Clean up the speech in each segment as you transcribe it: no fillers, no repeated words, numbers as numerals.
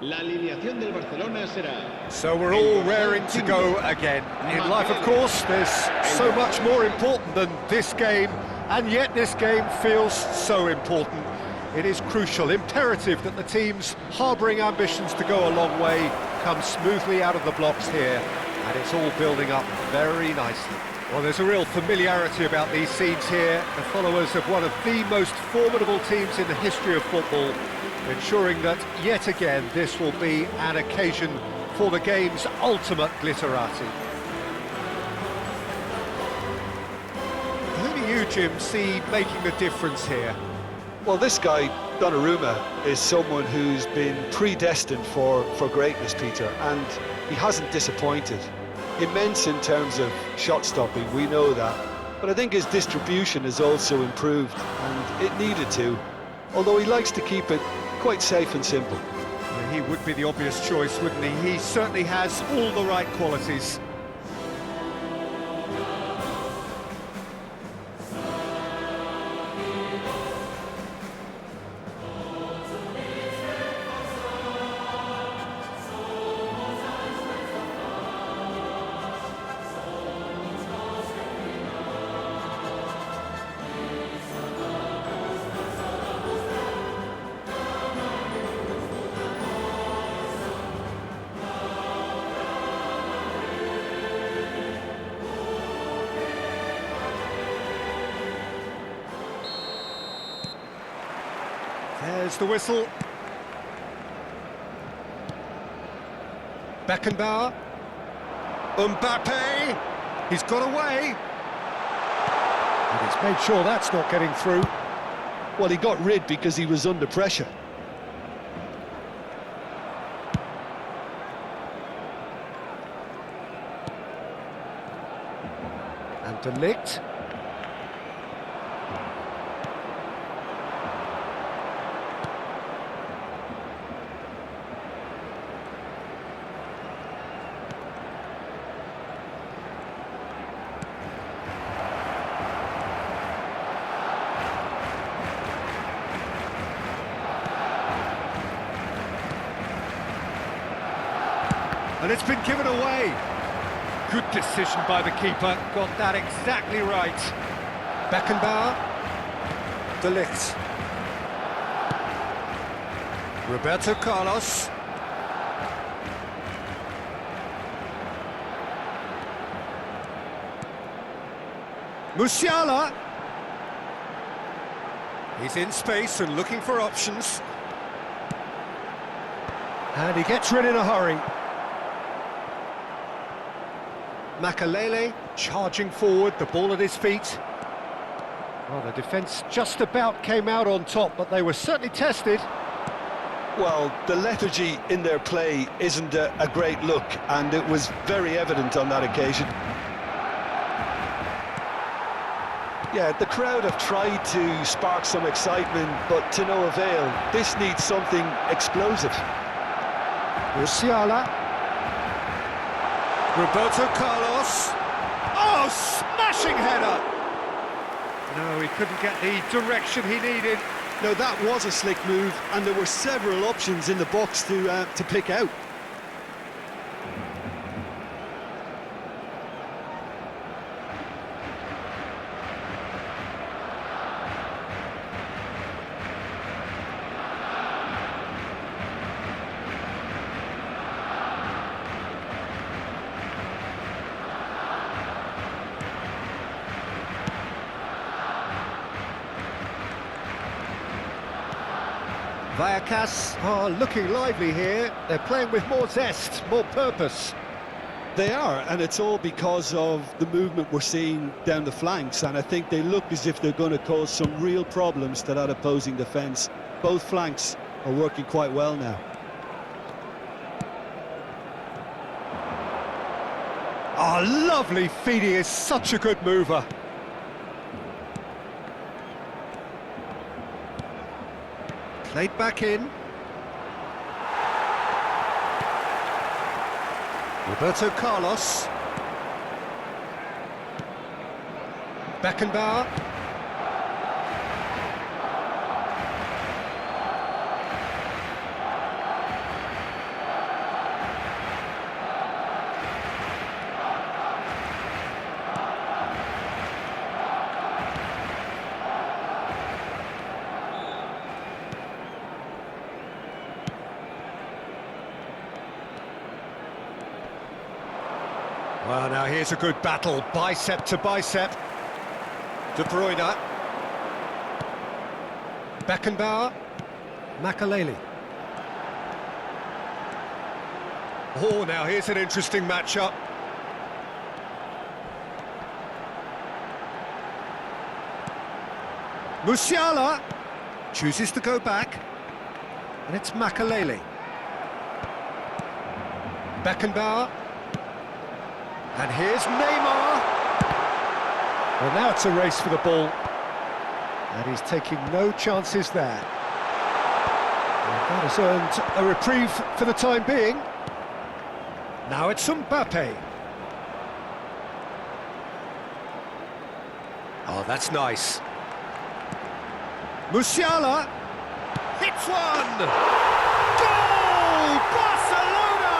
La alineación del Barcelona será... So we're all raring to go again. In life, of course, there's so much more important than this game, and yet this game feels so important. It is crucial, imperative that the teams harbouring ambitions to go a long way come smoothly out of the blocks here, and it's all building up very nicely. Well, there's a real familiarity about these scenes here, the followers of one of the most formidable teams in the history of football, ensuring that, yet again, this will be an occasion for the game's ultimate glitterati. Who do you, Jim, see making the difference here? Well, this guy, Donnarumma, is someone who's been predestined for greatness, Peter, and he hasn't disappointed. Immense in terms of shot stopping, we know that, but I think his distribution has also improved, and it needed to, although he likes to keep it quite safe and simple. Yeah, he would be the obvious choice, wouldn't he? He certainly has all the right qualities. There's the whistle. Beckenbauer. Mbappe. He's got away. And he's made sure that's not getting through. Well, he got rid because he was under pressure. And De Ligt. And it's been given away. Good decision by the keeper, got that exactly right. Beckenbauer. De Ligt. Roberto Carlos. Musiala. He's in space and looking for options. And he gets rid in a hurry. Makalele charging forward, the ball at his feet. Well, the defence just about came out on top, but they were certainly tested. Well, the lethargy in their play isn't a great look, and it was very evident on that occasion. Yeah, the crowd have tried to spark some excitement, but to no avail. This needs something explosive. Musiala. Roberto Carlos. Oh, smashing header! No, he couldn't get the direction he needed. No, that was a slick move, and there were several options in the box to pick out. Vallecas are looking lively here. They're playing with more zest, more purpose. They are, and it's all because of the movement we're seeing down the flanks, and I think they look as if they're going to cause some real problems to that opposing defence. Both flanks are working quite well now. Oh, lovely feed. He is such a good mover. Played back in. Roberto Carlos. Beckenbauer. Well, now here's a good battle, bicep to bicep. De Bruyne. Beckenbauer. Makelele. Oh, now here's an interesting matchup. Musiala chooses to go back, and it's Makelele. Beckenbauer. And here's Neymar. Well, now it's a race for the ball. And he's taking no chances there. And that has earned a reprieve for the time being. Now it's Mbappe. Oh, that's nice. Musiala hits one! Goal! Barcelona!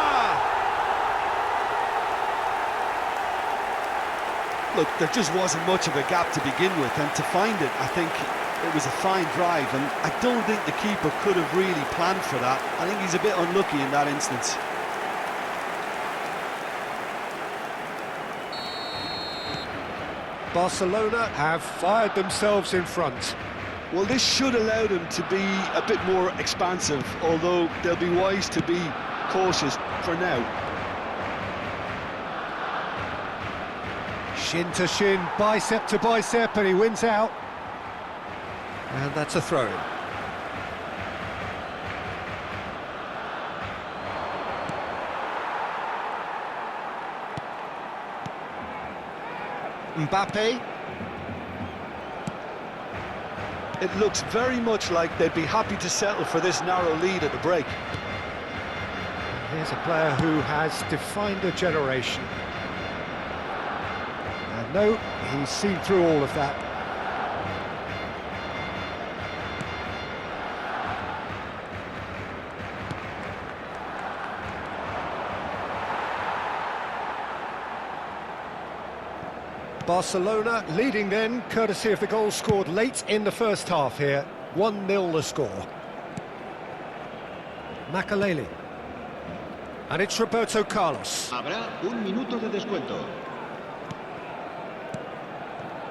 Look, there just wasn't much of a gap to begin with, and to find it, I think it was a fine drive, and I don't think the keeper could have really planned for that. I think he's a bit unlucky in that instance. Barcelona have fired themselves in front. Well, this should allow them to be a bit more expansive, although they'll be wise to be cautious for now. Shin to shin, bicep to bicep, and he wins out. And that's a throw-in. Mbappe. It looks very much like they'd be happy to settle for this narrow lead at the break. Here's a player who has defined a generation. And no, he's seen through all of that. Barcelona leading then, courtesy of the goal scored late in the first half here. 1-0 the score. Makelele. And it's Roberto Carlos. Habrá un minuto de descuento.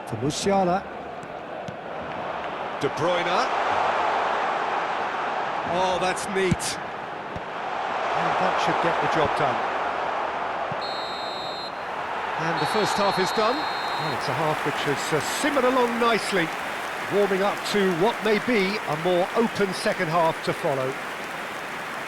For Musiala. De Bruyne. Oh, that's neat. And that should get the job done. And the first half is done. Well, it's a half which has simmered along nicely, warming up to what may be a more open second half to follow.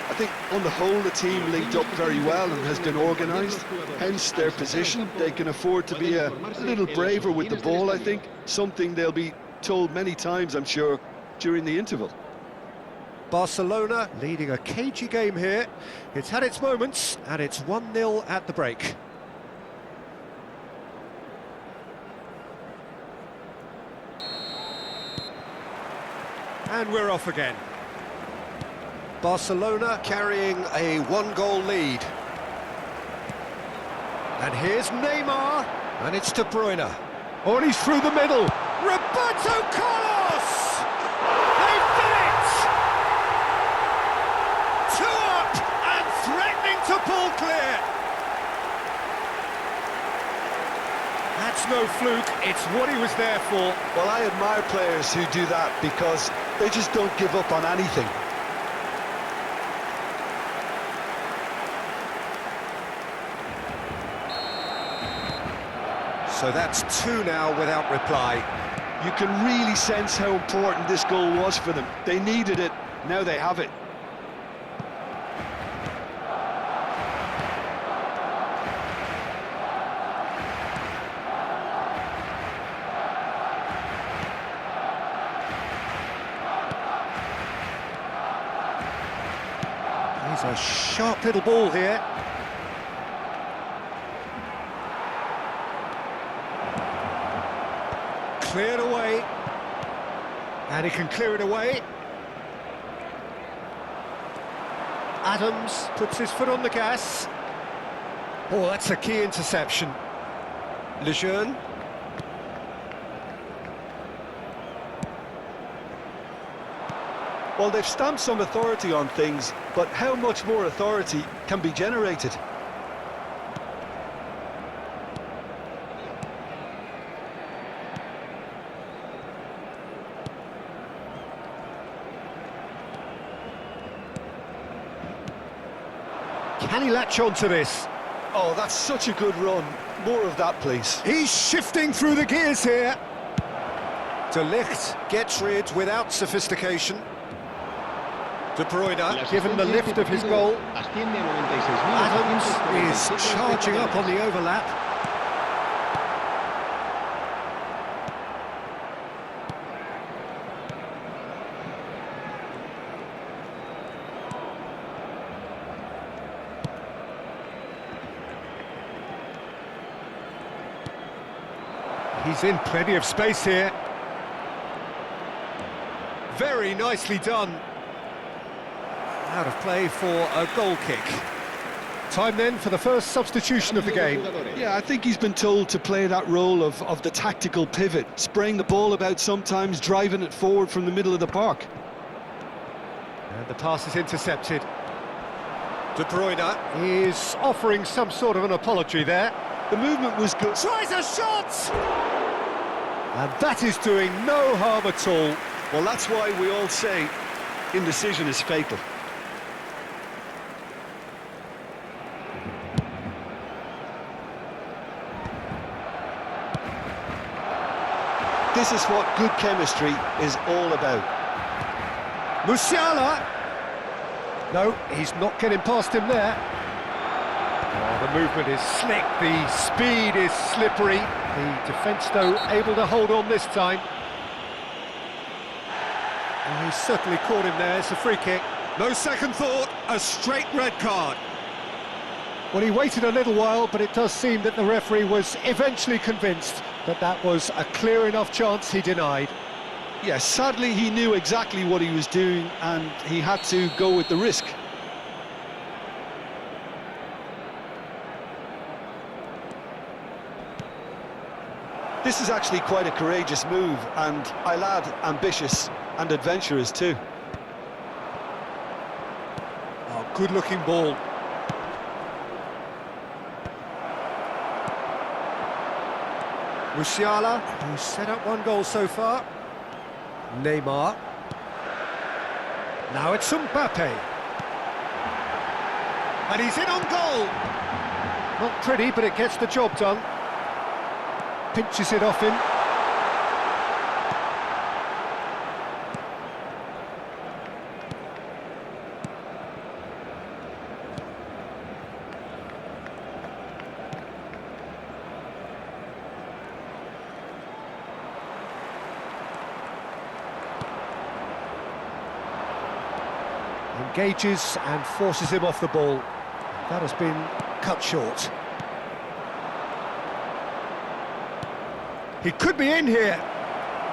I think on the whole the team linked up very well and has been organised, hence their position. They can afford to be a little braver with the ball, I think, something they'll be told many times, I'm sure, during the interval. Barcelona leading a cagey game here. It's had its moments, and it's 1-0 at the break. And we're off again. Barcelona carrying a one-goal lead. And here's Neymar, and it's De Bruyne. Oh, and he's through the middle. Roberto Carlos! They've done it! 2 up and threatening to pull clear. That's no fluke, it's what he was there for. Well, I admire players who do that because they just don't give up on anything. So that's 2 now without reply. You can really sense how important this goal was for them. They needed it, now they have it. He's a sharp little ball here. Cleared away. And he can clear it away. Adams puts his foot on the gas. Oh, that's a key interception. Lejeune. Well, they've stamped some authority on things, but how much more authority can be generated? Can he latch on to this? Oh, that's such a good run. More of that, please. He's shifting through the gears here. De Ligt gets rid without sophistication. De Bruyne, given the lift of his goal. Adams is charging up on the overlap. He's in plenty of space here. Very nicely done. Out of play for a goal kick. Time then for the first substitution of the game. Yeah, I think he's been told to play that role of the tactical pivot, spraying the ball about sometimes, driving it forward from the middle of the park. And the pass is intercepted. De Bruyne is offering some sort of an apology there. The movement was good. Tries a shot! And that is doing no harm at all. Well, that's why we all say indecision is fatal. This is what good chemistry is all about. Musiala! No, he's not getting past him there. Oh, the movement is slick, the speed is slippery. The defence, though, able to hold on this time. Oh, he's certainly caught him there. It's a free kick. No second thought, a straight red card. Well, he waited a little while, but it does seem that the referee was eventually convinced that that was a clear enough chance he denied. Yes, sadly he knew exactly what he was doing and he had to go with the risk. This is actually quite a courageous move, and I'll add ambitious and adventurous too. Oh, good-looking ball. Musiala, who's set up one goal so far. Neymar. Now it's Mbappe. And he's in on goal. Not pretty, but it gets the job done. Pinches it off him. Engages and forces him off the ball. That has been cut short. He could be in here.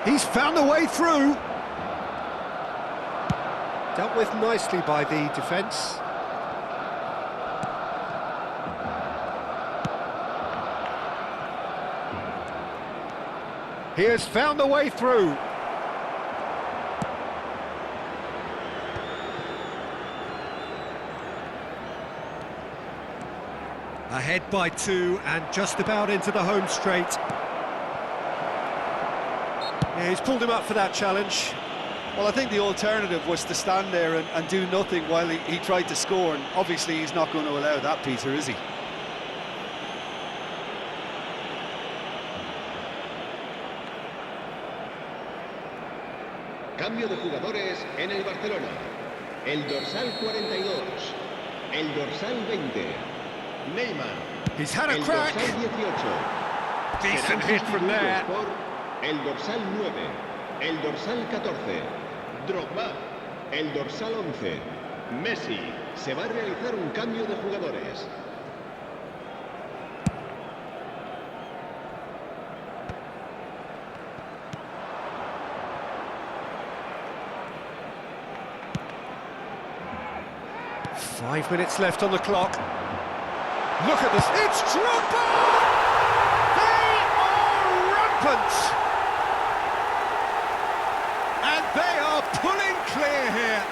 He's found a way through. Dealt with nicely by the defence. He has found a way through. Ahead by 2 and just about into the home straight. Yeah, he's pulled him up for that challenge. Well, I think the alternative was to stand there and do nothing while he tried to score, and obviously he's not going to allow that, Peter, is he? Cambio de jugadores en el Barcelona. El dorsal 42, el dorsal 20, Neymar. He's had a el crack. dorsal 18. Decent hit from there. Por el dorsal 9, el dorsal 14, Drogba, el dorsal 11, Messi. Se va a realizar un cambio de jugadores. Five minutes left on the clock. Look at this. It's Drogba! They are rampant! And they are pulling clear here.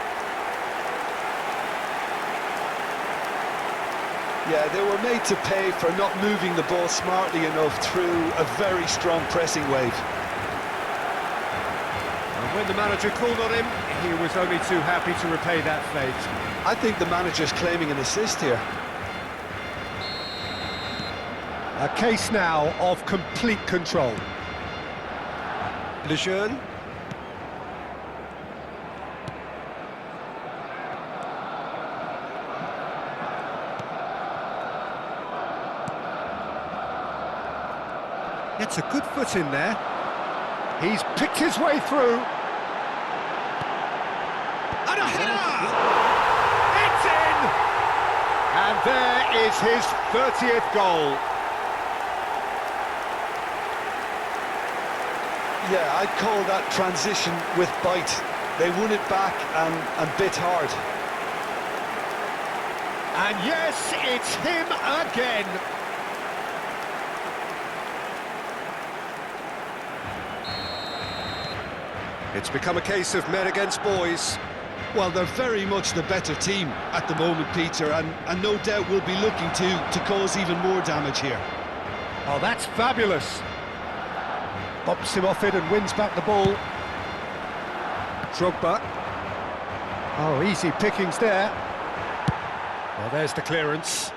Yeah, they were made to pay for not moving the ball smartly enough through a very strong pressing wave. And when the manager called on him, he was only too happy to repay that fate. I think the manager's claiming an assist here. A case now of complete control. Lejeune. Gets a good foot in there. He's picked his way through. And a header! It's in! And there is his 30th goal. Yeah, I'd call that transition with bite. They won it back and bit hard. And yes, it's him again. It's become a case of men against boys. Well, they're very much the better team at the moment, Peter, and no doubt will be looking to cause even more damage here. Oh, that's fabulous. Bumps him off it and wins back the ball. Drogba. Oh, easy pickings there. Well, there's the clearance.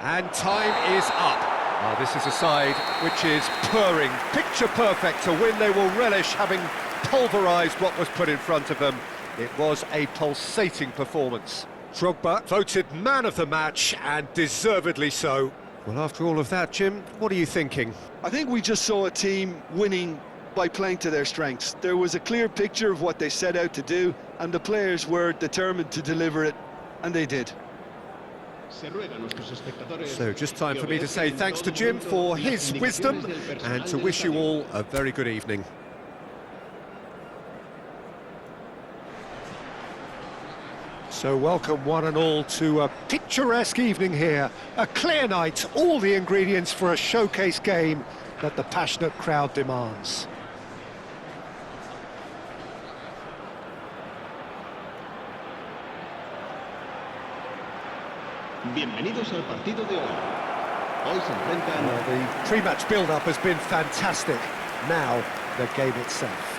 And time is up. Oh, this is a side which is purring, picture perfect. To win, they will relish having pulverised what was put in front of them. It was a pulsating performance. Drogba voted man of the match, and deservedly so. Well, after all of that, Jim, what are you thinking? I think we just saw a team winning by playing to their strengths. There was a clear picture of what they set out to do, and the players were determined to deliver it, and they did. So just time for me to say thanks to Jim for his wisdom and to wish you all a very good evening. So welcome one and all to a picturesque evening here, a clear night, all the ingredients for a showcase game that the passionate crowd demands. Bienvenidos al partido de hoy. Hoy se enfrentan... The pre-match build-up has been fantastic. Now, the game itself.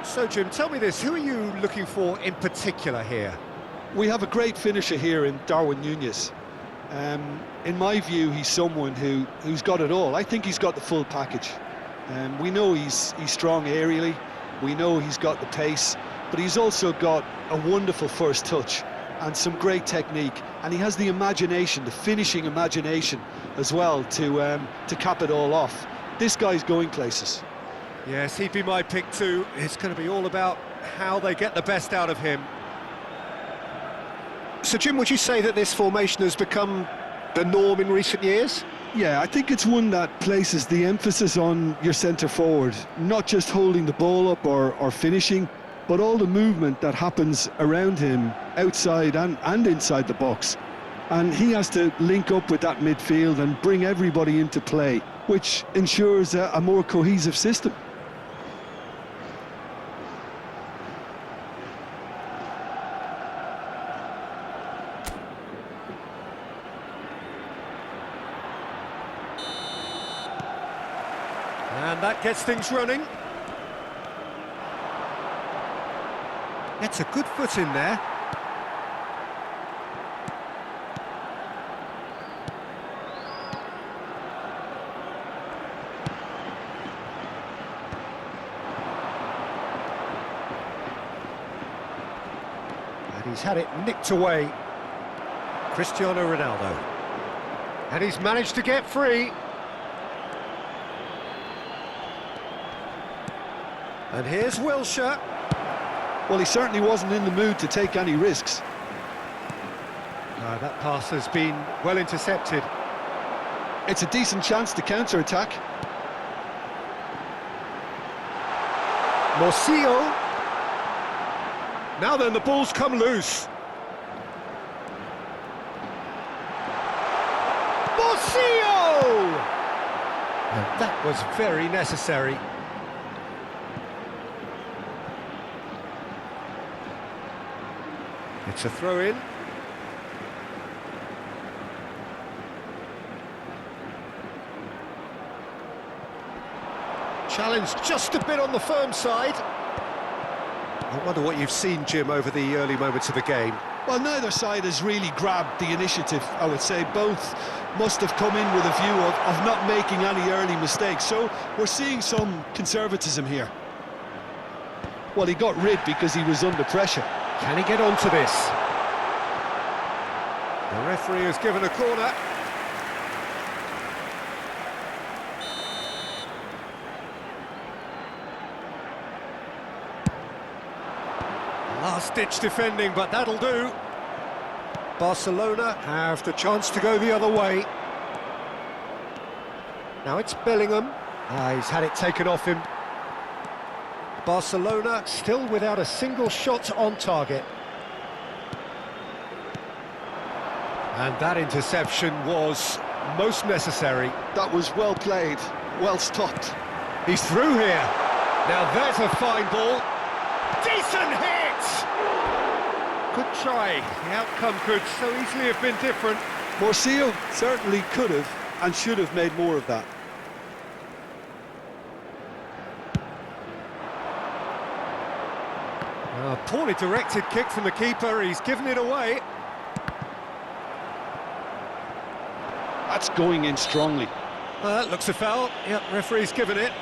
So, Jim, tell me this, who are you looking for in particular here? We have a great finisher here in Darwin Núñez. In my view, he's someone who's got it all. I think he's got the full package. We know he's strong aerially, we know he's got the pace, but he's also got a wonderful first touch and some great technique, and he has the imagination, the finishing imagination as well to cap it all off. This guy's going places. Yes, he'd be my pick too. It's going to be all about how they get the best out of him. So, Jim, would you say that this formation has become the norm in recent years? Yeah, I think it's one that places the emphasis on your centre forward, not just holding the ball up or finishing, but all the movement that happens around him, outside and inside the box. And he has to link up with that midfield and bring everybody into play, which ensures a more cohesive system. And that gets things running. Gets a good foot in there. And he's had it nicked away. Cristiano Ronaldo. And he's managed to get free. And here's Wilshere. Well, he certainly wasn't in the mood to take any risks. That pass has been well intercepted. It's a decent chance to counter-attack. Morcillo. Now then, the ball's come loose. Morcillo! And that was very necessary. It's a throw-in. Challenge just a bit on the firm side. I wonder what you've seen, Jim, over the early moments of the game. Well, neither side has really grabbed the initiative, I would say. Both must have come in with a view of not making any early mistakes. So we're seeing some conservatism here. Well, he got rid because he was under pressure. Can he get onto this? The referee has given a corner. Last-ditch defending, but that'll do. Barcelona have the chance to go the other way. Now it's Bellingham. He's had it taken off him. Barcelona still without a single shot on target. And that interception was most necessary. That was well played, well stopped. He's through here. Now there's a fine ball. Decent hit! Good try. The outcome could so easily have been different. Morcillo certainly could have and should have made more of that. A poorly directed kick from the keeper. He's given it away. That's going in strongly. That looks a foul. Yep, referee's given it.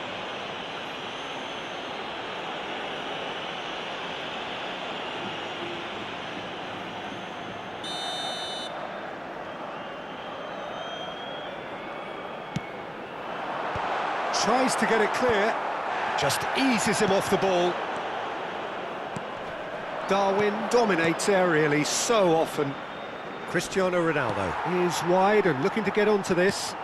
Tries to get it clear. Just eases him off the ball. Darwin dominates aerially so often. Cristiano Ronaldo is wide and looking to get onto this.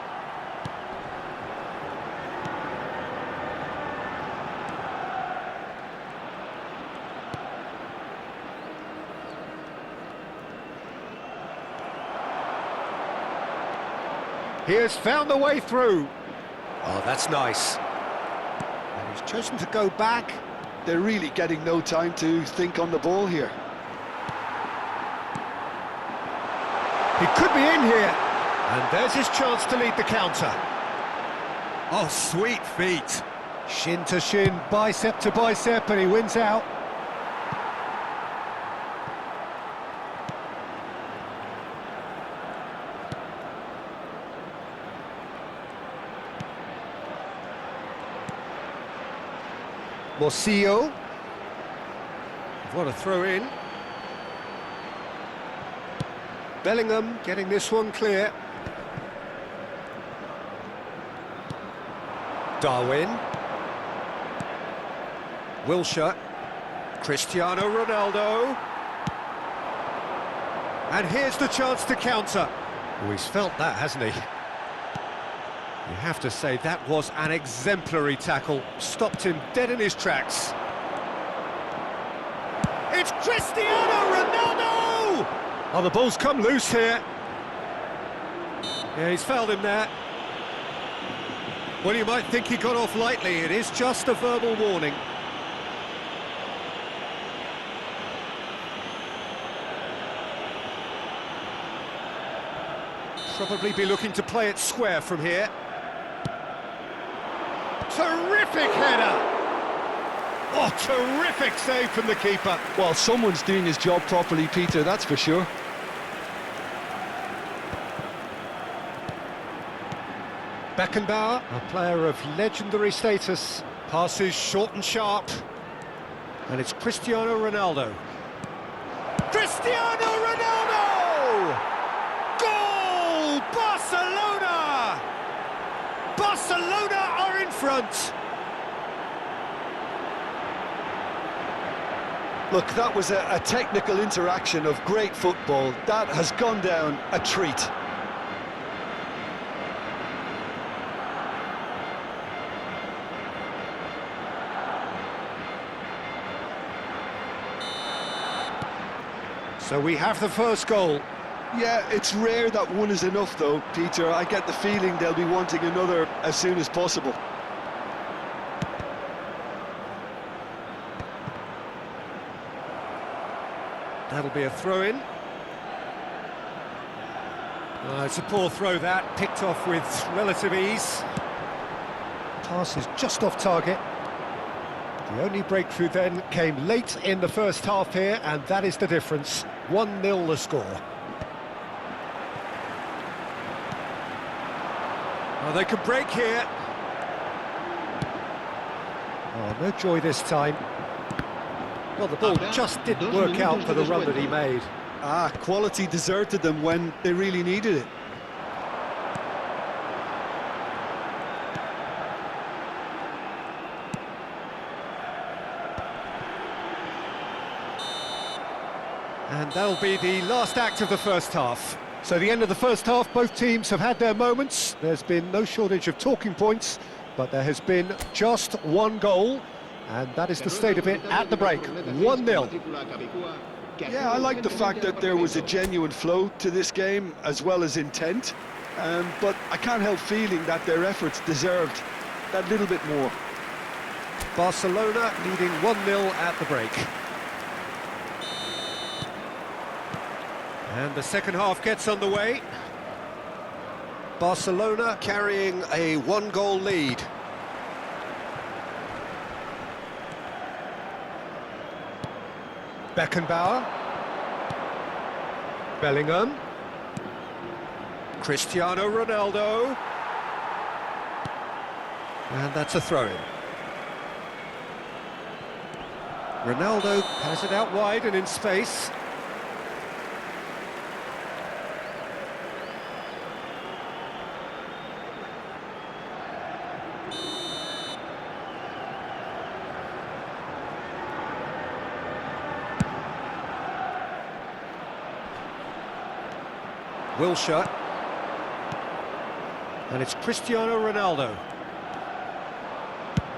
He has found the way through. Oh, that's nice. And he's chosen to go back. They're really getting no time to think on the ball here. He could be in here. And there's his chance to lead the counter. Oh, sweet feet. Shin to shin, bicep to bicep, and he wins out. Morcillo. What a throw in. Bellingham getting this one clear. Darwin. Wilshere. Cristiano Ronaldo. And here's the chance to counter. Oh, he's felt that, hasn't he? You have to say that was an exemplary tackle. Stopped him dead in his tracks. It's Cristiano Ronaldo! Oh, the ball's come loose here. Yeah, he's fouled him there. Well, you might think he got off lightly. It is just a verbal warning. Probably be looking to play it square from here. Terrific header! Oh, terrific save from the keeper. Well, someone's doing his job properly, Peter, that's for sure. Beckenbauer, a player of legendary status, passes short and sharp. And it's Cristiano Ronaldo. Cristiano Ronaldo! Goal! Barcelona! Barcelona are in front. Look, that was a technical interaction of great football. That has gone down a treat. So we have the first goal. Yeah, it's rare that one is enough though, Peter. I get the feeling they'll be wanting another as soon as possible. That'll be a throw-in. It's a poor throw that, picked off with relative ease. pass is just off target. The only breakthrough then came late in the first half here, and that is the difference. 1-0 the score. Oh, they could break here. Oh, no joy this time. Well, the ball just didn't work out for the run that he made. Quality deserted them when they really needed it. And that'll be the last act of the first half. So the end of the first half, both teams have had their moments. There's been no shortage of talking points, but there has been just one goal, and that is the state of it at the break. 1-0. Yeah, I like the fact that there was a genuine flow to this game, as well as intent. But I can't help feeling that their efforts deserved that little bit more. Barcelona leading 1-0 at the break. And the second half gets underway. Barcelona carrying a one-goal lead. Beckenbauer. Bellingham. Cristiano Ronaldo. And that's a throw-in. Ronaldo has it out wide and in space. Wilshere, and it's Cristiano Ronaldo.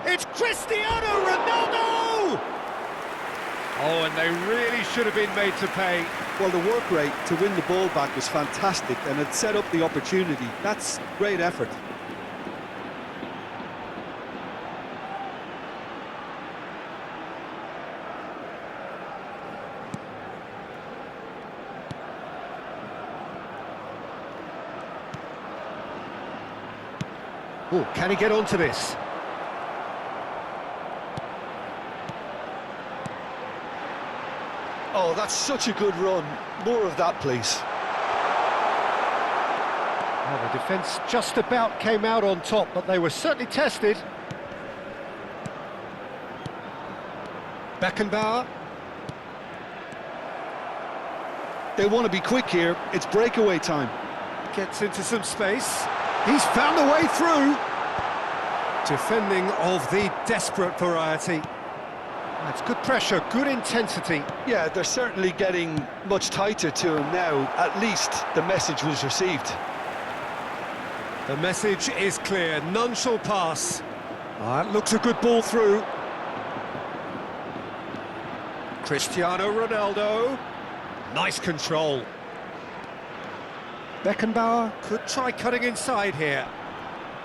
It's Cristiano Ronaldo! Oh, and they really should have been made to pay. Well, the work rate to win the ball back was fantastic, and it set up the opportunity. That's great effort. Oh, can he get onto this? Oh, that's such a good run. More of that, please. Well, the defence just about came out on top, but they were certainly tested. Beckenbauer. They want to be quick here. It's breakaway time. Gets into some space. He's found a way through. Defending of the desperate variety. That's good pressure, good intensity. Yeah, they're certainly getting much tighter to him now. At least the message was received. The message is clear, none shall pass. It looks a good ball through. Cristiano Ronaldo. Nice control. Beckenbauer could try cutting inside here.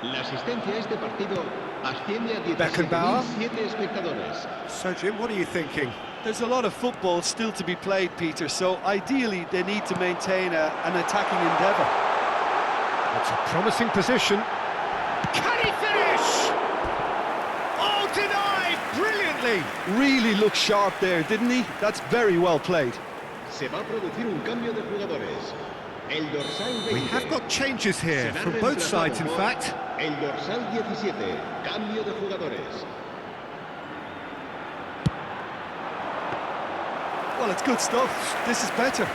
La asistencia a este partido asciende a 17.007 espectadores. So, Jim, what are you thinking? There's a lot of football still to be played, Peter, so ideally they need to maintain an attacking endeavour. It's a promising position. Can he finish? Oh, denied! Brilliantly! Really looked sharp there, didn't he? That's very well played. Se va a producir un cambio de jugadores. El dorsal 20. We have got changes here from both sides, in fact. El dorsal 17. Cambio de jugadores. Well, it's good stuff. This is better.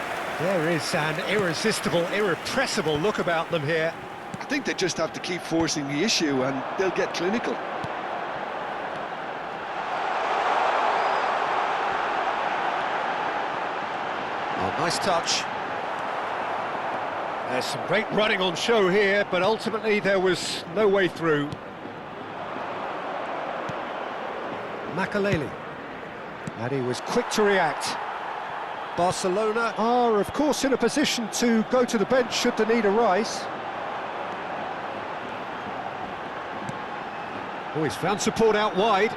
There is an irresistible, irrepressible look about them here. I think they just have to keep forcing the issue and they'll get clinical. Oh, nice touch. There's some great running on show here, but ultimately there was no way through. Makaleli. And he was quick to react. Barcelona are, of course, in a position to go to the bench should the need arise. Oh, he's found support out wide.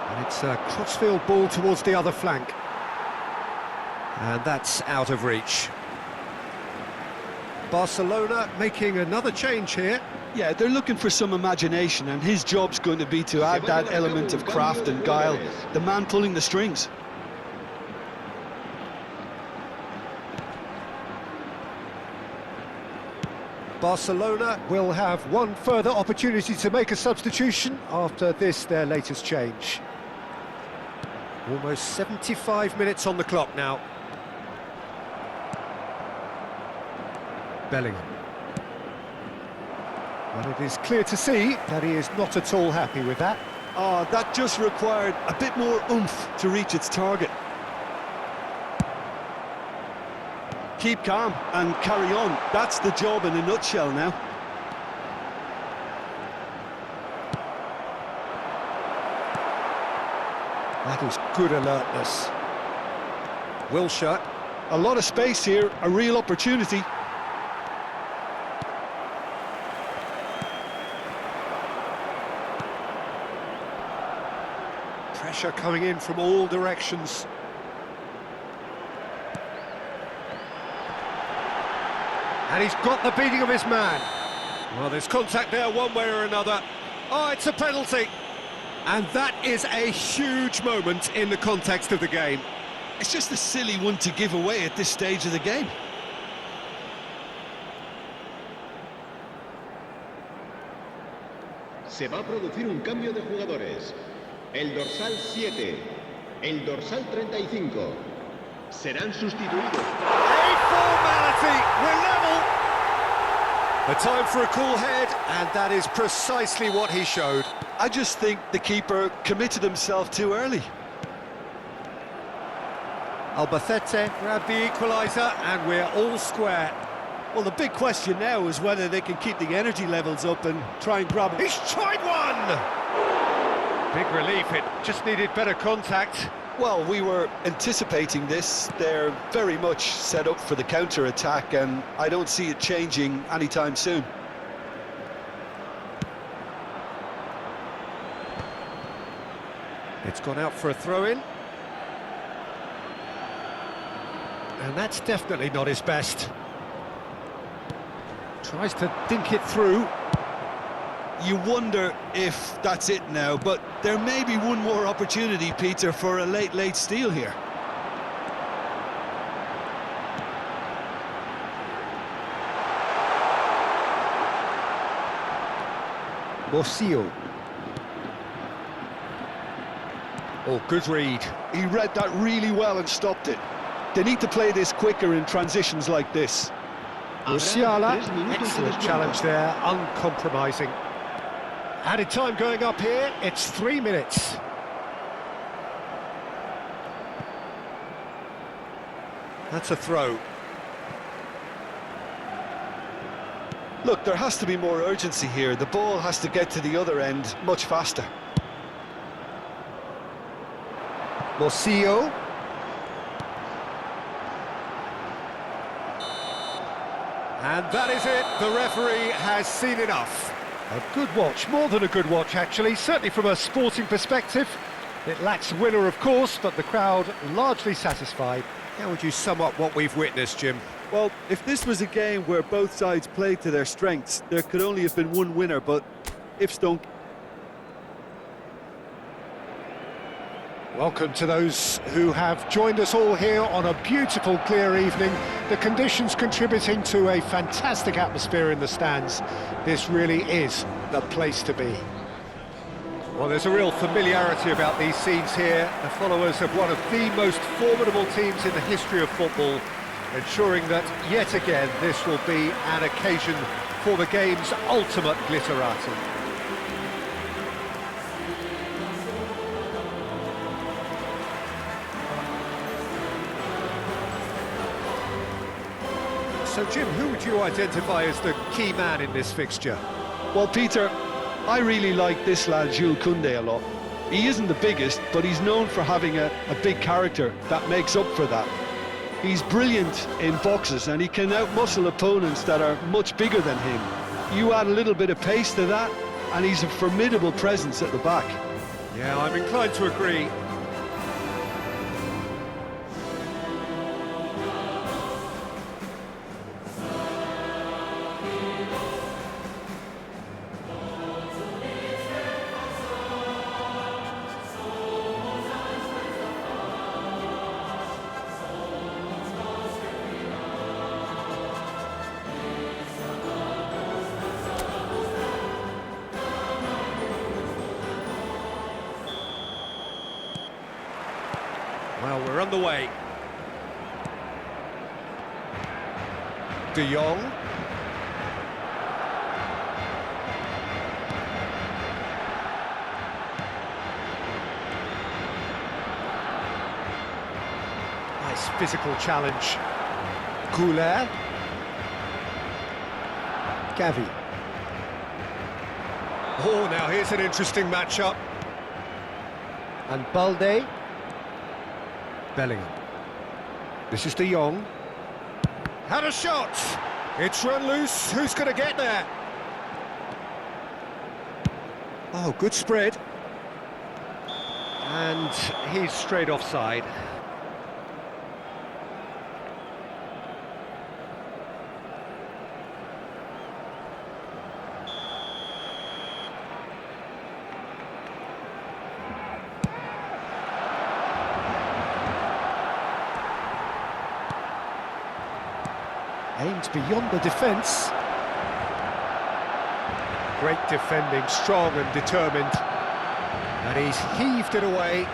And it's a crossfield ball towards the other flank. And that's out of reach. Barcelona making another change here. Yeah, they're looking for some imagination, and his job's going to be to add that element of craft and guile, the man pulling the strings. Barcelona will have one further opportunity to make a substitution after this, their latest change. Almost 75 minutes on the clock now. Bellingham. Well, it is clear to see that he is not at all happy with that. That just required a bit more oomph to reach its target. Keep calm and carry on. That's the job in a nutshell now. That is good alertness. Wilshere. A lot of space here, a real opportunity. Pressure coming in from all directions. And he's got the beating of his man. Well, there's contact there one way or another. Oh, it's a penalty. And that is a huge moment in the context of the game. It's just a silly one to give away at this stage of the game. Se va a producir un cambio de jugadores. El dorsal 7, el dorsal 35. Serán sustituidos. A formality, we're level. A time for a cool head, and that is precisely what he showed. I just think the keeper committed himself too early. Albacete grabbed the equaliser, and we're all square. Well, the big question now is whether they can keep the energy levels up and try and grab it. He's tried one! Big relief, it just needed better contact. Well, we were anticipating this. They're very much set up for the counter-attack, and I don't see it changing anytime soon. It's gone out for a throw-in. And that's definitely not his best. Tries to dink it through. You wonder if that's it now, but there may be one more opportunity, Peter, for a late steal here. Morcillo. Oh, good read. He read that really well and stopped it. They need to play this quicker in transitions like this. Musiala, excellent challenge there, uncompromising. Added time going up here, it's 3 minutes. That's a throw. Look, there has to be more urgency here. The ball has to get to the other end much faster. Morcillo. And that is it, the referee has seen enough. A good watch, more than a good watch actually, certainly from a sporting perspective. It lacks a winner of course, but the crowd largely satisfied. How would you sum up what we've witnessed, Jim? Well, if this was a game where both sides played to their strengths, there could only have been one winner, but ifs don't... Welcome to those who have joined us all here on a beautiful, clear evening. The conditions contributing to a fantastic atmosphere in the stands. This really is the place to be. Well, there's a real familiarity about these scenes here. The followers of one of the most formidable teams in the history of football, ensuring that, yet again, this will be an occasion for the game's ultimate glitterati. So, Jim, who would you identify as the key man in this fixture? Well, Peter, I really like this lad, Jules Koundé, a lot. He isn't the biggest, but he's known for having a big character that makes up for that. He's brilliant in boxes, and he can outmuscle opponents that are much bigger than him. You add a little bit of pace to that, and he's a formidable presence at the back. Yeah, I'm inclined to agree. Well, we're underway. De Jong. Nice physical challenge. Goulet. Gavi. Oh, now here's an interesting matchup. And Balde. Bellingham. This is De Jong. Had a shot! It's run loose, who's going to get there? Oh, good spread. And he's straight offside. Aimed beyond the defence. Great defending, strong and determined. And he's heaved it away.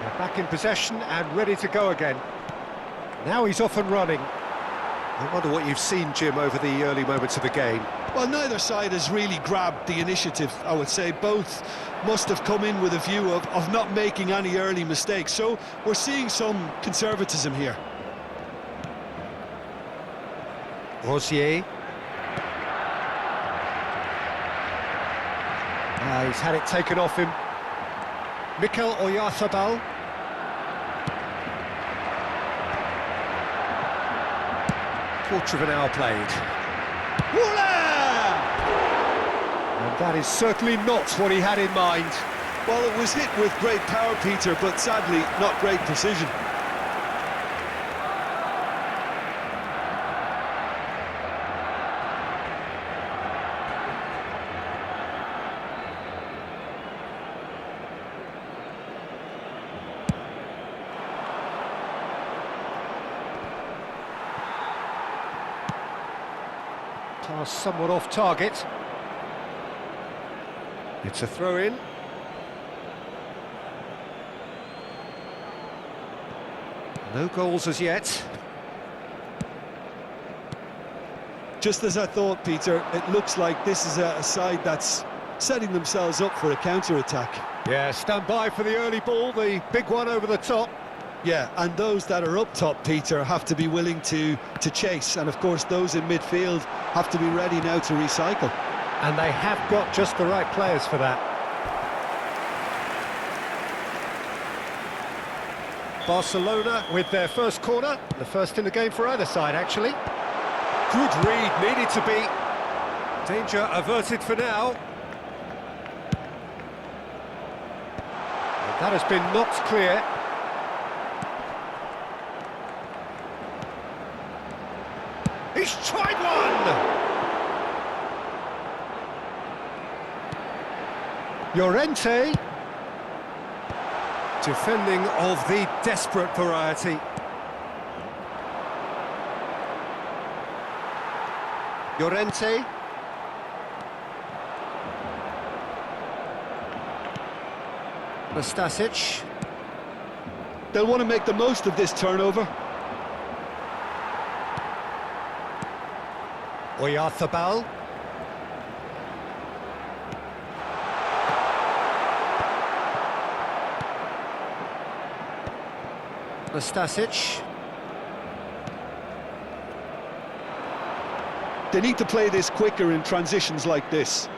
They're back in possession and ready to go again. Now he's off and running. I wonder what you've seen, Jim, over the early moments of the game. Well, neither side has really grabbed the initiative, I would say. Both must have come in with a view of not making any early mistakes. So we're seeing some conservatism here. Rosier. He's had it taken off him. Mikel Oyarzabal. Quarter of an hour played. And that is certainly not what he had in mind. Well, it was hit with great power, Peter, but sadly not great precision. Pass somewhat off target. It's a throw-in. No goals as yet. Just as I thought, Peter, it looks like this is a side that's setting themselves up for a counter-attack. Yeah, stand by for the early ball, the big one over the top. Yeah, and those that are up top, Peter, have to be willing to chase. And, of course, those in midfield have to be ready now to recycle. And they have got just the right players for that. Barcelona with their first corner, the first in the game for either side, actually. Good read, needed to be. Danger averted for now. And that has been knocked clear. He's tried one! Llorente. Defending of the desperate variety. Llorente. Nastasic. They'll want to make the most of this turnover. Oyarzabal. Nastasic. They need to play this quicker in transitions like this.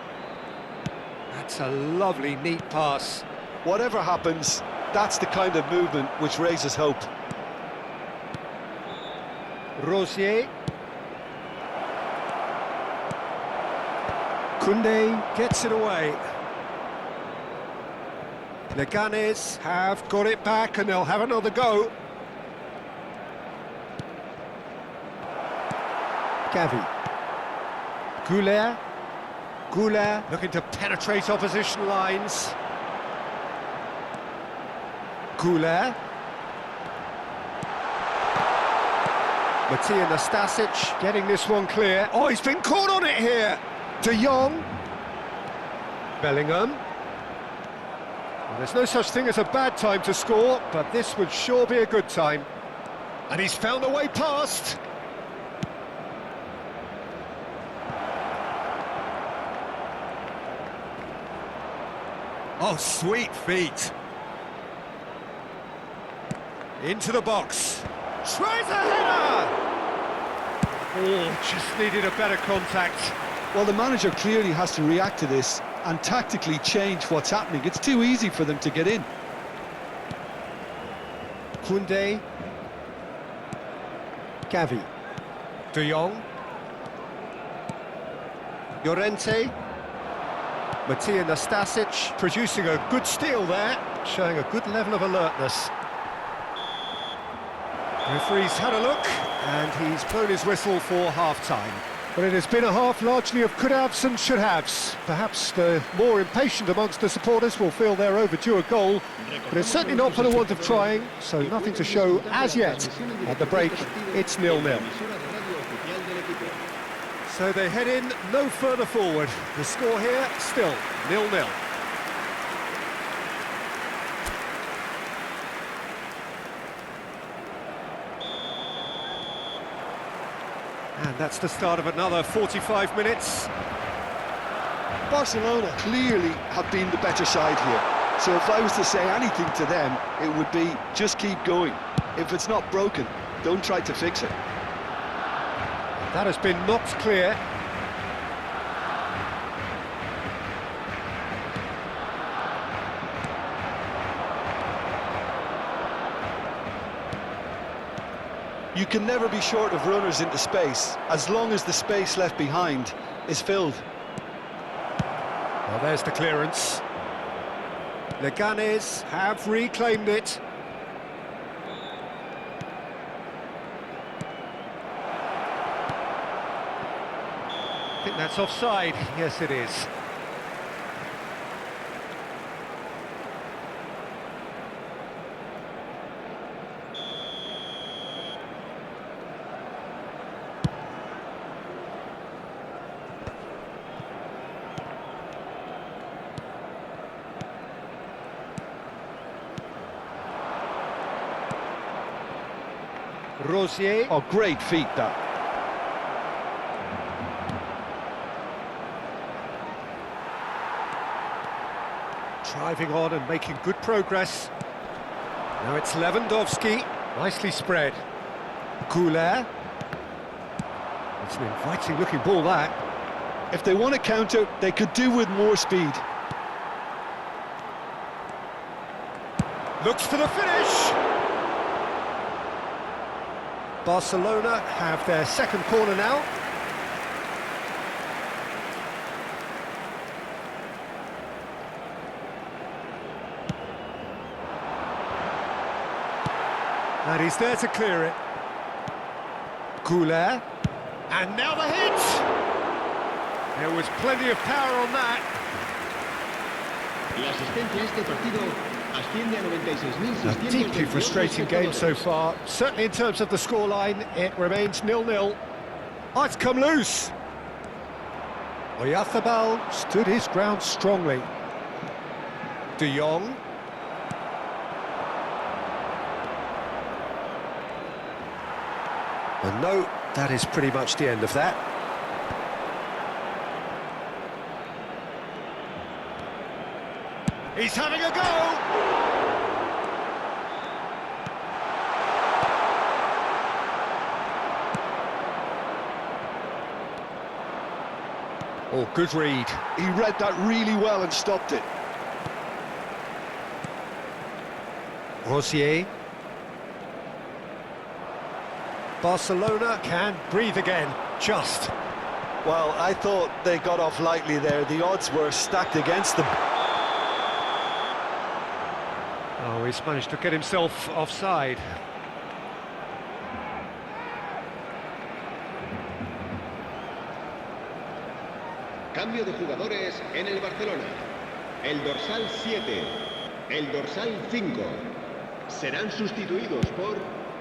That's a lovely, neat pass. Whatever happens, that's the kind of movement which raises hope. Rosier. Koundé gets it away. Leganes have got it back and they'll have another go. Gavi. Goulet. Goulet looking to penetrate opposition lines. Goulet. Matija Nastasic getting this one clear. Oh, he's been caught on it here. De Jong. Bellingham. Well, there's no such thing as a bad time to score, but this would sure be a good time. And he's found a way past. Oh, sweet feet. Into the box. Tries a header! Oh, just needed a better contact. Well, the manager clearly has to react to this and tactically change what's happening. It's too easy for them to get in. Koundé. Gavi. De Jong. Llorente. Matija Nastasic producing a good steal there, showing a good level of alertness. Referee's had a look, and he's blown his whistle for half-time. But it has been a half largely of could-haves and should-haves. Perhaps the more impatient amongst the supporters will feel they're overdue a goal, but it's certainly not for the want of trying, so nothing to show as yet. At the break, it's 0-0. So they head in no further forward. The score here, still 0-0. And that's the start of another 45 minutes. Barcelona clearly have been the better side here. So if I was to say anything to them, it would be just keep going. If it's not broken, don't try to fix it. That has been knocked clear. You can never be short of runners into space, as long as the space left behind is filled. Well, there's the clearance. Leganes have reclaimed it. I think that's offside. Yes, it is. Rosier. Oh, great feat, that. Driving on and making good progress. Now it's Lewandowski, nicely spread. Goulet. It's an inviting looking ball, that. If they want to counter, they could do with more speed. Looks for the finish! Barcelona have their second corner now. And he's there to clear it. Goulet. And now the hit! There was plenty of power on that. La asistencia a este partido asciende a 96.600. A deeply frustrating game so far. Certainly in terms of the scoreline, it remains 0-0. Oh, it's come loose. Oyarzabal stood his ground strongly. De Jong. And no, that is pretty much the end of that. He's having a go! Oh, good read. He read that really well and stopped it. Rosier. Barcelona can breathe again, just. Well, I thought they got off lightly there. The odds were stacked against them. Oh, he's managed to get himself offside. Cambio de jugadores en el Barcelona. El dorsal 7, el dorsal 5 serán sustituidos por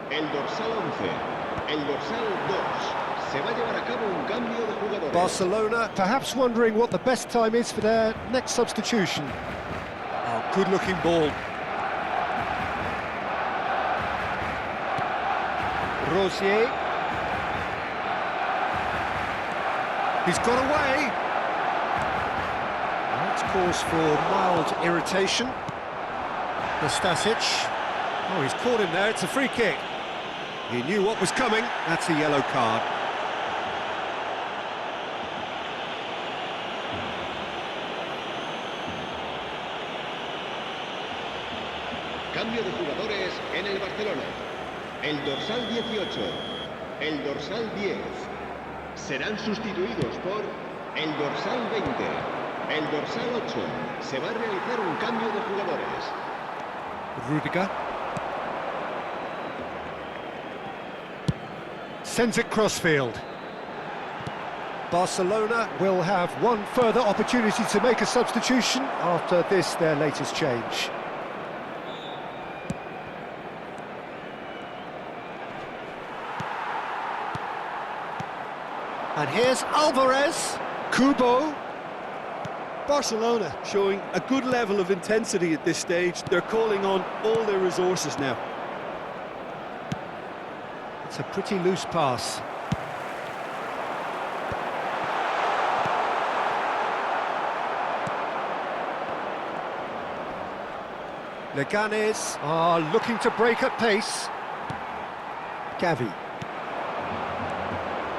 el dorsal 11, el dorsal 2. Se va a llevar a cabo un cambio de jugadores. Barcelona perhaps wondering what the best time is for their next substitution. Oh, Good-looking ball. Rosier. He's got away. That's cause for mild irritation. Nastasic. Oh, he's caught him there. It's a free kick. He knew what was coming. That's a yellow card. Cambio de jugadores en el Barcelona. El dorsal 18, el dorsal 10. Serán sustituidos por el dorsal 20, el dorsal 8. Se va a realizar un cambio de jugadores. Rudiger. Sends it crossfield. Barcelona will have one further opportunity to make a substitution after this, their latest change. And here's Alvarez. Kubo. Barcelona showing a good level of intensity at this stage. They're calling on all their resources now. It's a pretty loose pass. Leganes are looking to break at pace. Gavi.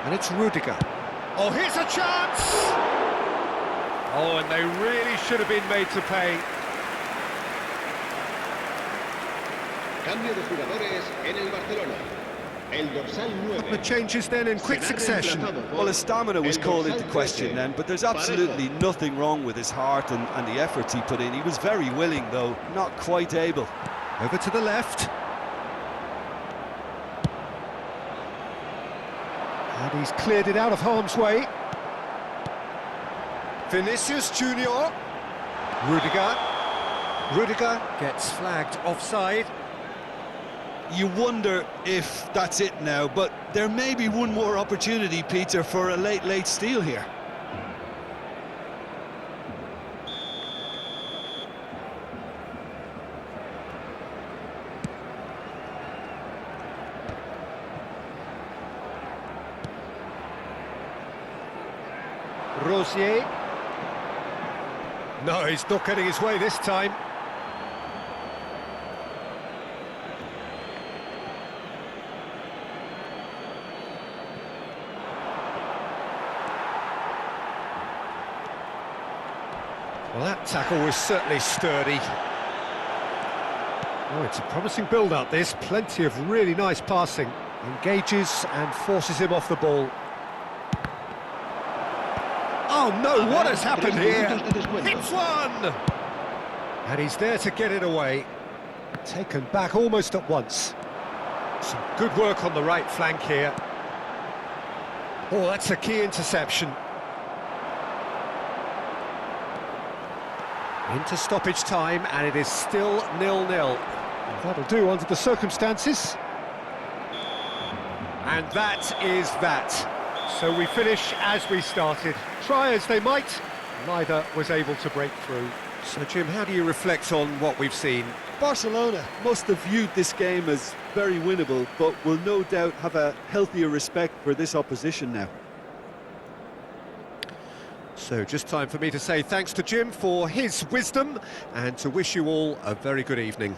And it's Rudiger. Oh, here's a chance! Oh, and they really should have been made to pay. Cambio de jugadores en el Barcelona. El dorsal 9. The changes then in quick succession. Well, his stamina was called into question then, but there's absolutely nothing wrong with his heart and the efforts he put in. He was very willing, though, not quite able. Over to the left. And he's cleared it out of harm's way. Vinicius Junior. Rudiger. Rudiger gets flagged offside. You wonder if that's it now, but there may be one more opportunity, Peter, for a late steal here. Rosier. No, he's not getting his way this time. Well, that tackle was certainly sturdy. Oh, it's a promising build-up, this. Plenty of really nice passing. Engages and forces him off the ball. Oh no, what has happened here? Hits one! And he's there to get it away. Taken back almost at once. Some good work on the right flank here. Oh, that's a key interception. Into stoppage time, and it is still 0-0. That'll do under the circumstances. And that is that. So we finish as we started. Try as they might, neither was able to break through. So, Jim, how do you reflect on what we've seen? Barcelona must have viewed this game as very winnable, but will no doubt have a healthier respect for this opposition now. So just time for me to say thanks to Jim for his wisdom and to wish you all a very good evening.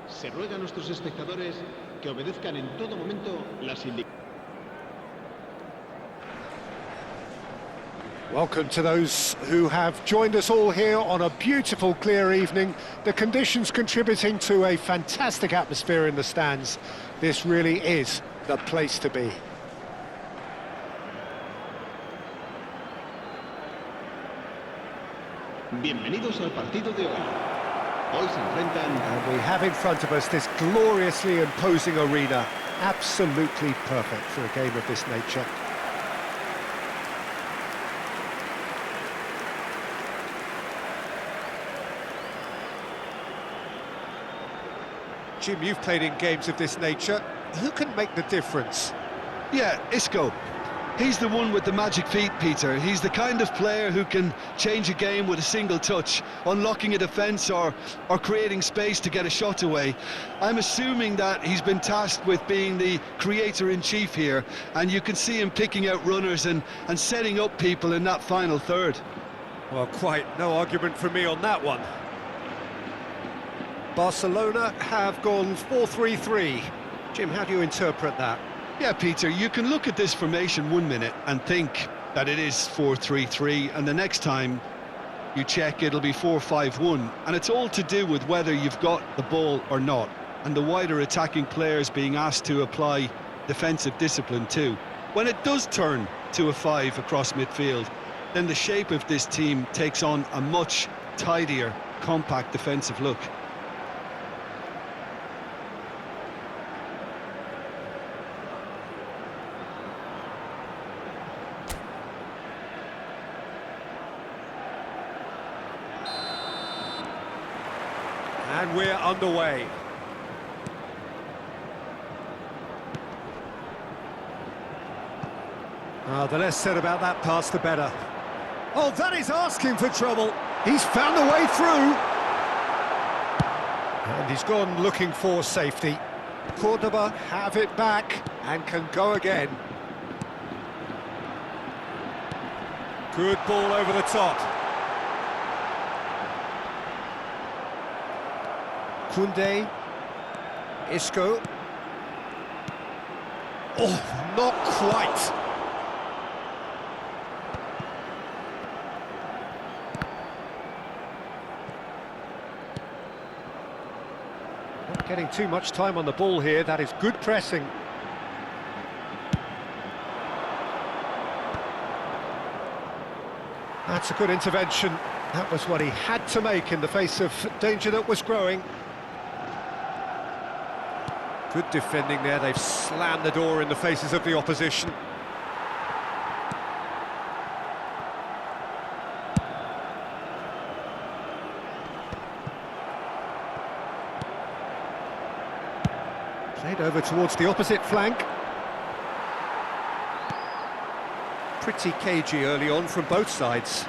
Se ruega a nuestros espectadores que obedezcan en todo momento las indicaciones. Welcome to those who have joined us all here on a beautiful, clear evening. The conditions contributing to a fantastic atmosphere in the stands. This really is the place to be. Bienvenidos al partido de hoy. Hoy se enfrentan. And we have in front of us this gloriously imposing arena. Absolutely perfect for a game of this nature. Jim, you've played in games of this nature. Who can make the difference? Yeah, Isco. He's the one with the magic feet, Peter. He's the kind of player who can change a game with a single touch, unlocking a defence or creating space to get a shot away. I'm assuming that he's been tasked with being the creator-in-chief here, and you can see him picking out runners and setting up people in that final third. Well, quite no argument from me on that one. Barcelona have gone 4-3-3. Jim, how do you interpret that? Yeah, Peter, you can look at this formation 1 minute and think that it is 4-3-3, and the next time you check it'll be 4-5-1, and it's all to do with whether you've got the ball or not, and the wider attacking players being asked to apply defensive discipline too. When it does turn to a 5 across midfield, then the shape of this team takes on a much tidier, compact defensive look. And we're underway. The less said about that pass, the better. Oh, that is asking for trouble. He's found a way through. And he's gone looking for safety. Cordoba have it back and can go again. Good ball over the top. Koundé, Isco. Oh, not quite. Not getting too much time on the ball here. That is good pressing. That's a good intervention. That was what he had to make in the face of danger that was growing. Good defending there, they've slammed the door in the faces of the opposition. Played over towards the opposite flank. Pretty cagey early on from both sides.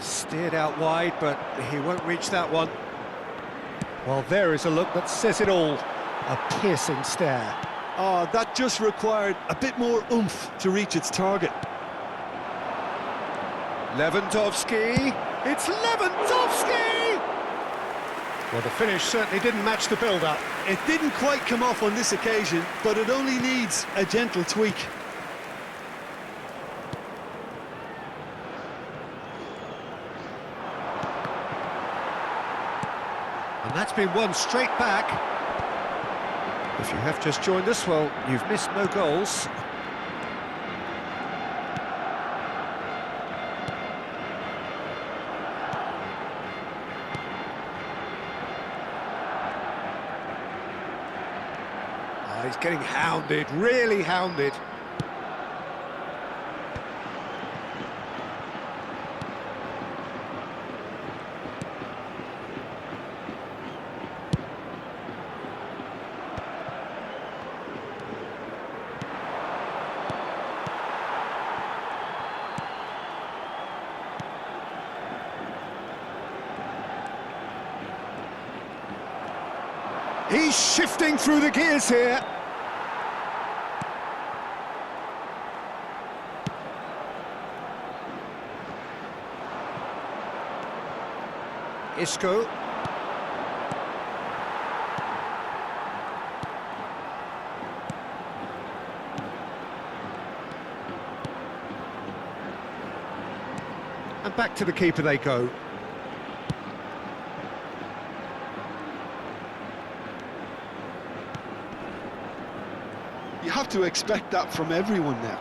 Steered out wide, but he won't reach that one. Well, there is a look that says it all. A piercing stare. Oh, that just required a bit more oomph to reach its target. Lewandowski. It's Lewandowski! Well, the finish certainly didn't match the build-up. It didn't quite come off on this occasion, but it only needs a gentle tweak. And that's been won straight back. If you have just joined us, well, you've missed no goals. He's getting hounded, really hounded. He's shifting through the gears here. Isco. And back to the keeper they go. You have to expect that from everyone now.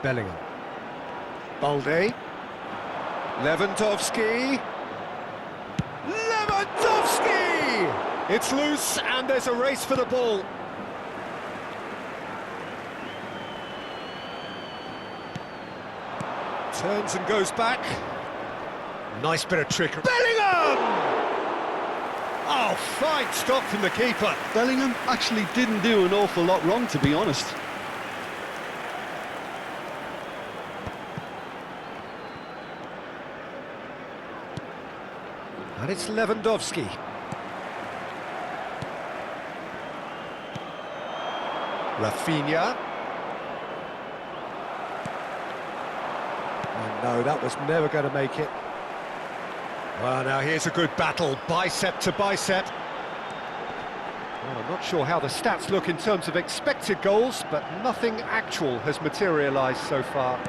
Bellingham. Balde. Lewandowski. Lewandowski! It's loose and there's a race for the ball. Turns and goes back. Nice bit of trickery. Bellingham! Oh, fine stop from the keeper. Bellingham actually didn't do an awful lot wrong, to be honest. And it's Lewandowski. Rafinha. And no, that was never going to make it. Well, now here's a good battle, bicep to bicep. Well, I'm not sure how the stats look in terms of expected goals, but nothing actual has materialised so far.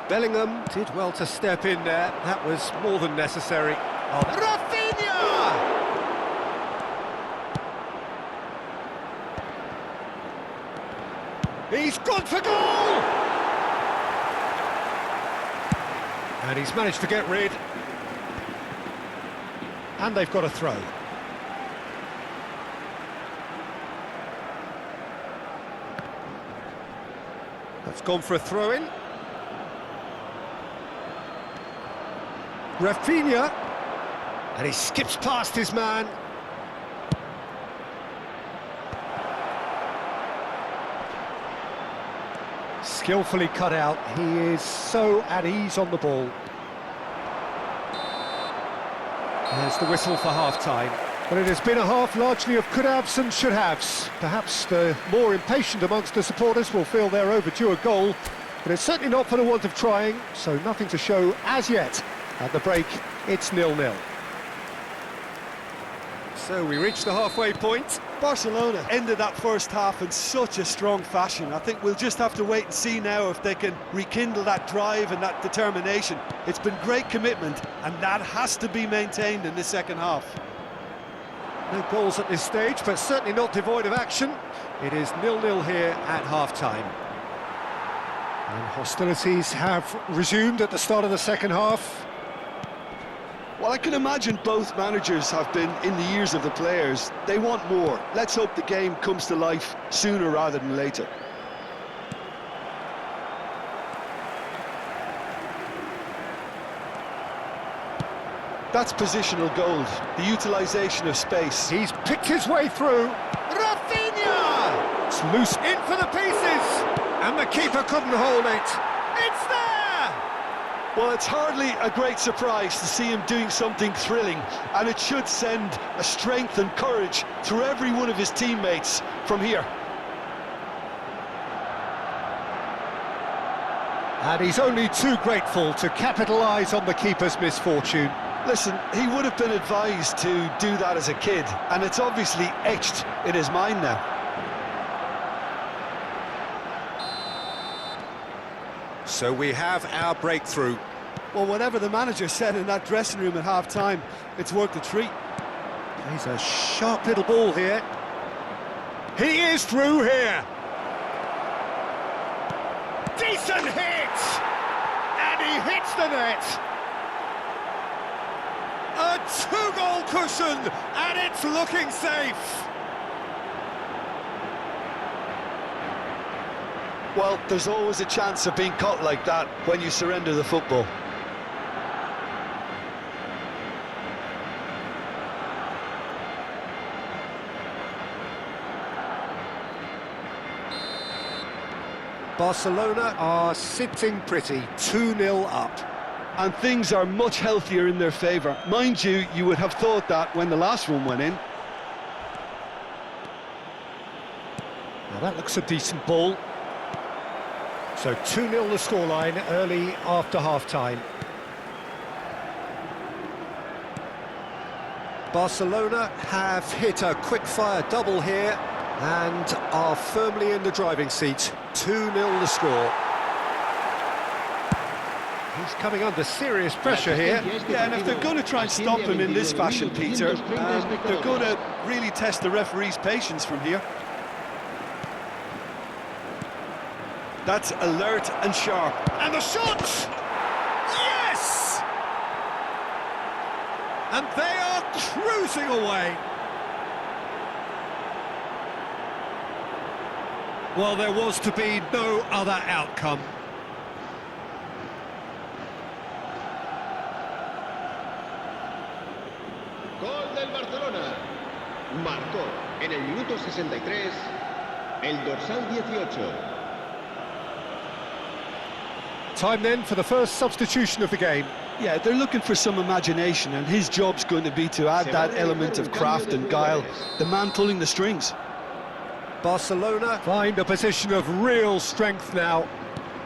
Bellingham did well to step in there. That was more than necessary. Oh, Rafinha! He's gone for goal! And he's managed to get rid. And they've got a throw. That's gone for a throw-in. Rafinha, and he skips past his man. Skillfully cut out. He is so at ease on the ball. There's the whistle for half-time. Well, it has been a half largely of could-haves and should-haves. Perhaps the more impatient amongst the supporters will feel they're overdue a goal, but it's certainly not for the want of trying, so nothing to show as yet. At the break, it's 0-0. So we reach the halfway point. Barcelona ended that first half in such a strong fashion. I think we'll just have to wait and see now if they can rekindle that drive and that determination. It's been great commitment, and that has to be maintained in the second half. No goals at this stage, but certainly not devoid of action. It is 0-0 here at half-time. And hostilities have resumed at the start of the second half. Well, I can imagine both managers have been in the ears of the players. They want more. Let's hope the game comes to life sooner rather than later. That's positional gold, the utilisation of space. He's picked his way through. Rafinha! It's loose in for the pieces, and the keeper couldn't hold it. It's there! Well, it's hardly a great surprise to see him doing something thrilling, and it should send a strength and courage through every one of his teammates from here. And he's only too grateful to capitalise on the keeper's misfortune. Listen, he would have been advised to do that as a kid, and it's obviously etched in his mind now. So we have our breakthrough. Well, whatever the manager said in that dressing room at half-time, it's worked a treat. He's a sharp little ball here. He is through here. Decent hit! And he hits the net. A two-goal cushion, and it's looking safe. Well, there's always a chance of being caught like that when you surrender the football. Barcelona are sitting pretty, 2-0 up. And things are much healthier in their favour. Mind you, you would have thought that when the last one went in. Now that looks a decent ball. So 2-0 the scoreline early after half-time. Barcelona have hit a quick-fire double here and are firmly in the driving seat. 2-0 the score. He's coming under serious pressure here. Yeah, and if they're going to try and stop him in this fashion, Peter, they're going to really test the referee's patience from here. That's alert and sharp. And the shot! Yes! And they are cruising away. Well, there was to be no other outcome. del Barcelona. Marcó en el minuto 63 el dorsal 18. Time then for the first substitution of the game. Yeah, they're looking for some imagination, and his job's going to be to add that element of craft and guile, the man pulling the strings. Barcelona find a position of real strength now.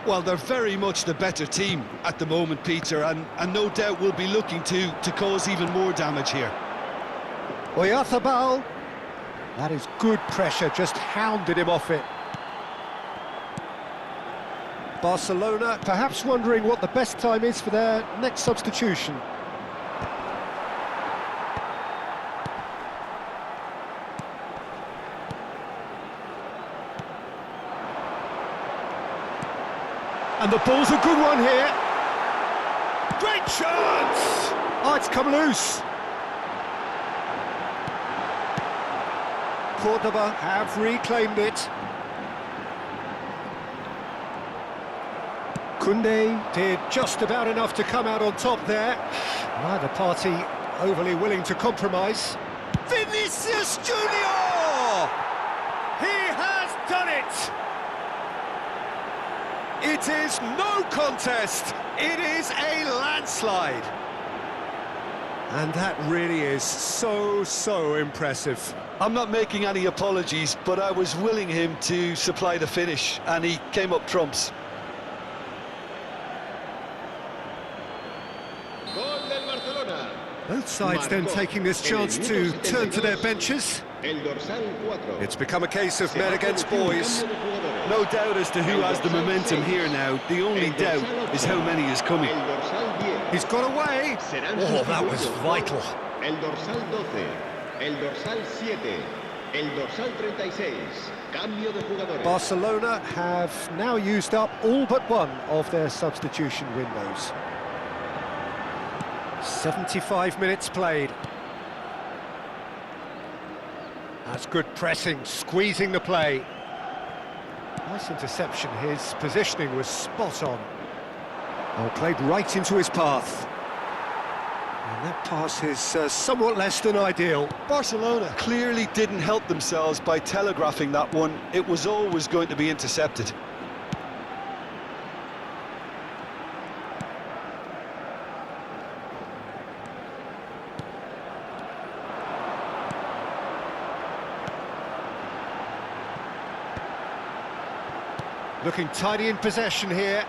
Well, they're very much the better team at the moment, Peter, and no doubt will be looking to cause even more damage here. Oyarzabal, that is good pressure, just hounded him off it. Barcelona perhaps wondering what the best time is for their next substitution. And the ball's a good one here. Great chance! Oh, it's come loose. Cordoba have reclaimed it. Koundé did just about enough to come out on top there. Neither party overly willing to compromise. Vinicius Junior! He has done it! It is no contest. It is a landslide. And that really is so impressive. I'm not making any apologies, but I was willing him to supply the finish, and he came up trumps. Gol del Barcelona. Both sides then taking this chance to turn to their benches. El dorsal 4. It's become a case of men against boys. No doubt as to who has the momentum here now. The only doubt is how many is coming. El dorsal 10. He's got away. Oh, that was vital. El dorsal 12. El dorsal 7. El dorsal 36. Cambio de jugadores. Barcelona have now used up all but one of their substitution windows. 75 minutes played. That's good pressing, squeezing the play. Nice interception, his positioning was spot on. Oh, played right into his path. And that pass is somewhat less than ideal. Barcelona clearly didn't help themselves by telegraphing that one. It was always going to be intercepted. Looking tidy in possession here.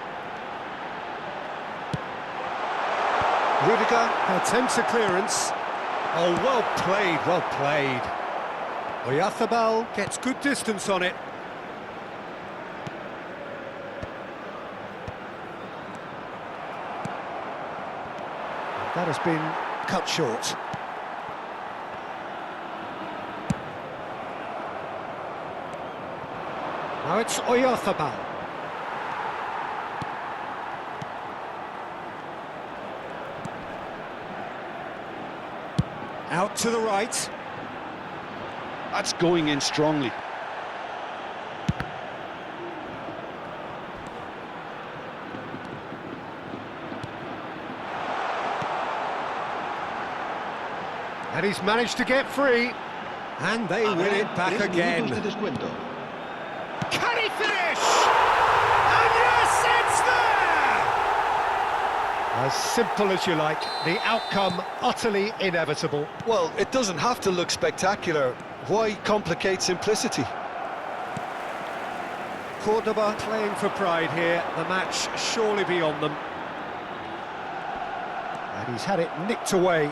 Rudiger attempts a clearance. Oh, well played, well played. Oyarzabal gets good distance on it. That has been cut short. Now it's Oyarzabal. Out to the right. That's going in strongly. And he's managed to get free. And they win it back again. Can he finish? And yes, it's there! As simple as you like, the outcome utterly inevitable. Well, it doesn't have to look spectacular. Why complicate simplicity? Cordoba playing for pride here, the match surely beyond them. And he's had it nicked away.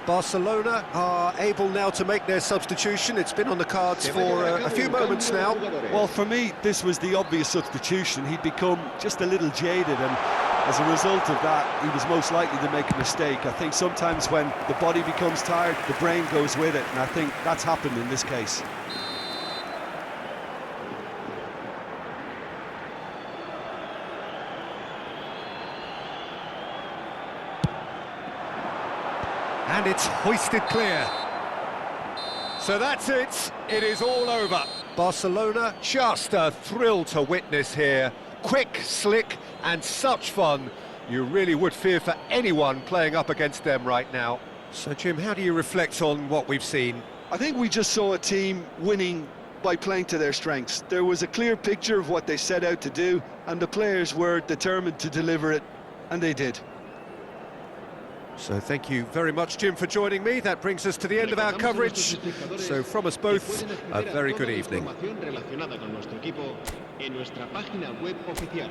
Barcelona are able now to make their substitution. It's been on the cards for a few moments now. Well, for me, this was the obvious substitution. He'd become just a little jaded, and as a result of that, he was most likely to make a mistake. I think sometimes when the body becomes tired, the brain goes with it, and I think that's happened in this case. And it's hoisted clear. So that's it. It is all over. Barcelona, just a thrill to witness here. Quick, slick, and such fun. You really would fear for anyone playing up against them right now. So, Jim, how do you reflect on what we've seen? I think we just saw a team winning by playing to their strengths. There was a clear picture of what they set out to do, and the players were determined to deliver it, and they did. So thank you very much, Jim, for joining me. That brings us to the end of our coverage. So from us both, a very good evening. Relacionada con nuestro equipo en nuestra página web oficial.